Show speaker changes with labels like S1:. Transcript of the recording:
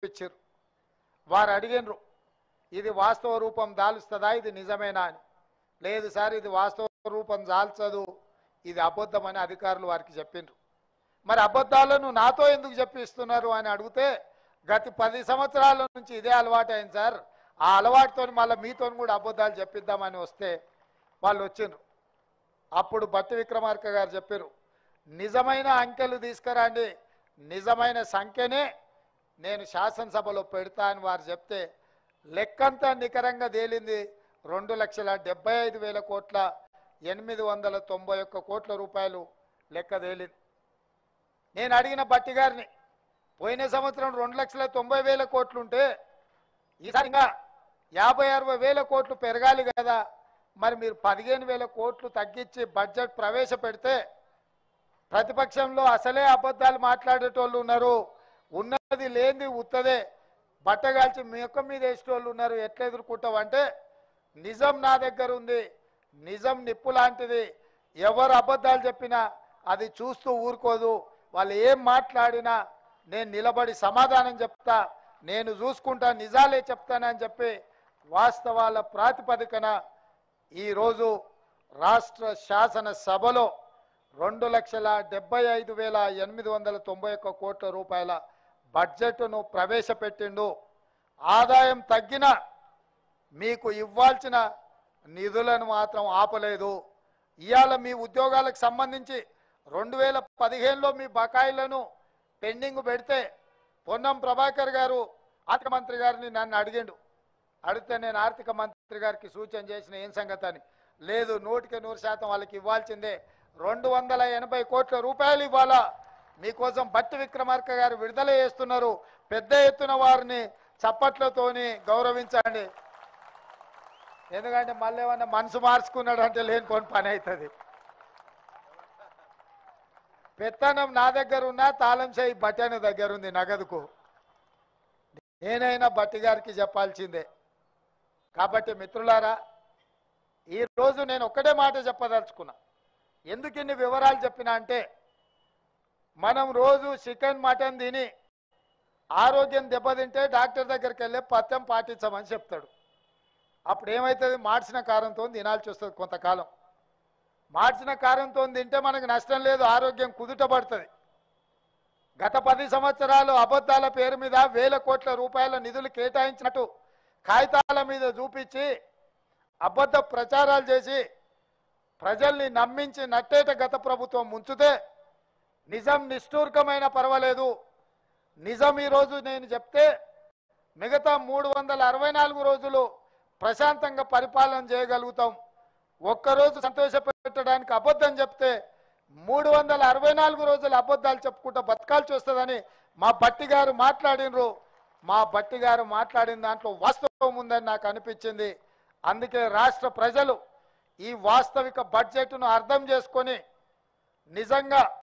S1: చూపించారు. వారు అడిగినరు, ఇది వాస్తవ రూపం దాలుస్తుందా, ఇది నిజమేనా అని. లేదు సార్, ఇది వాస్తవ రూపం దాల్చదు, ఇది అబద్ధమని అధికారులు వారికి చెప్పిండ్రు. మరి అబద్ధాలను నాతో ఎందుకు చెప్పిస్తున్నారు అని అడిగితే, గత 10 సంవత్సరాల నుంచి ఇదే అలవాటు అయింది సార్, ఆ అలవాటుతో మళ్ళీ మీతో కూడా అబద్ధాలు చెప్పిద్దామని వస్తే వాళ్ళు వచ్చిండ్రు. అప్పుడు బట్టి విక్రమార్క గారు చెప్పారు, నిజమైన అంకెలు తీసుకురండి, నిజమైన సంఖ్యనే నేను శాసనసభలో పెడతా అని వారు చెప్తే లెక్కంతా నికరంగా తేలింది 2,75,000 కోట్ల 891 కోట్ల రూపాయలు లెక్క తేలింది. నేను అడిగిన బట్టి గారిని, పోయిన సంవత్సరం 2,90,000 కోట్లు ఉంటే ఈసారి ఇంకా 50-60,000 కోట్లు పెరగాలి కదా, మరి మీరు 15,000 కోట్లు తగ్గించి బడ్జెట్ ప్రవేశపెడితే ప్రతిపక్షంలో అసలే అబద్ధాలు మాట్లాడేటోళ్ళు ఉన్నారు, ఉన్నది లేనిది ఉత్తదే బట్టగాల్చి మొక్క మీద వేసేటోళ్ళు ఉన్నారు, ఎట్లా ఎదుర్కొంటావంటే నిజం నా దగ్గర ఉంది, నిజం నిప్పు లాంటిది, ఎవరు అబద్ధాలు చెప్పినా అది చూస్తూ ఊరుకోదు, వాళ్ళు ఏం మాట్లాడినా నేను నిలబడి సమాధానం చెప్తా, నేను చూసుకుంటా, నిజాలే చెప్తానని చెప్పి వాస్తవాల ప్రాతిపదికన ఈరోజు రాష్ట్ర శాసనసభలో 2,75,891 కోట్ల రూపాయల బడ్జెట్ను ప్రవేశపెట్టిండు. ఆదాయం తగ్గిన మీకు ఇవ్వాల్సిన నిధులను మాత్రం ఆపలేదు. ఇవాళ మీ ఉద్యోగాలకు సంబంధించి 2015లో మీ బకాయిలను పెండింగ్ పెడితే పొన్నం ప్రభాకర్ గారు ఆర్థిక మంత్రి గారిని నన్ను అడిగితే నేను ఆర్థిక మంత్రి గారికి సూచన చేసిన ఏం సంగతి అని. లేదు, 100% వాళ్ళకి ఇవ్వాల్సిందే, 280 కోట్ల రూపాయలు ఇవ్వాలా, మీకోసం బట్టి విక్రమార్క గారు విడుదల చేస్తున్నారు, పెద్ద ఎత్తున వారిని చప్పట్లతోని గౌరవించండి. ఎందుకంటే మళ్ళీ ఏమన్నా మనసు మార్చుకున్నాడు అంటే లేనిపోని పని అవుతుంది. పెత్తనం నా దగ్గర ఉన్నా తాళం చేయి బట్టన దగ్గర ఉంది నగదుకు, నేనైనా బట్టి గారికి చెప్పాల్సిందే. కాబట్టి మిత్రులారా, ఈరోజు నేను ఒక్కటే మాట చెప్పదలుచుకున్నా. ఎందుకు ఇన్ని వివరాలు చెప్పినా అంటే, మనం రోజు చికెన్ మటన్ తిని ఆరోగ్యం దెబ్బతింటే డాక్టర్ దగ్గరికి వెళ్ళి పథ్యం పాటించమని చెప్తాడు. అప్పుడు ఏమవుతుంది, మార్చిన కారంతో తినాల్సి వస్తుంది కొంతకాలం. మార్చిన కారంతో తింటే మనకు నష్టం లేదు, ఆరోగ్యం కుదుటపడుతుంది. గత 10 సంవత్సరాలు అబద్ధాల పేరు మీద 1,000 కోట్ల రూపాయల నిధులు కేటాయించినట్టు కాగితాల మీద చూపించి అబద్ధ ప్రచారాలు చేసి ప్రజల్ని నమ్మించి నట్టేట గత ప్రభుత్వం ముంచుతే, నిజం నిష్ఠూర్కమైన పర్వాలేదు, నిజం ఈరోజు నేను చెప్తే మిగతా 364 రోజులు ప్రశాంతంగా పరిపాలన చేయగలుగుతాం. ఒక్కరోజు సంతోషపెట్టడానికి అబద్ధం చెప్తే 364 రోజులు అబద్ధాలు చెప్పుకుంటూ బతకాల్సి వస్తుందని మా బట్టి గారు మాట్లాడినరు. మా బట్టి గారు మాట్లాడిన దాంట్లో వాస్తవం ఉందని నాకు అనిపించింది. అందుకే రాష్ట్ర ప్రజలు ఈ వాస్తవిక బడ్జెట్ను అర్థం చేసుకొని నిజంగా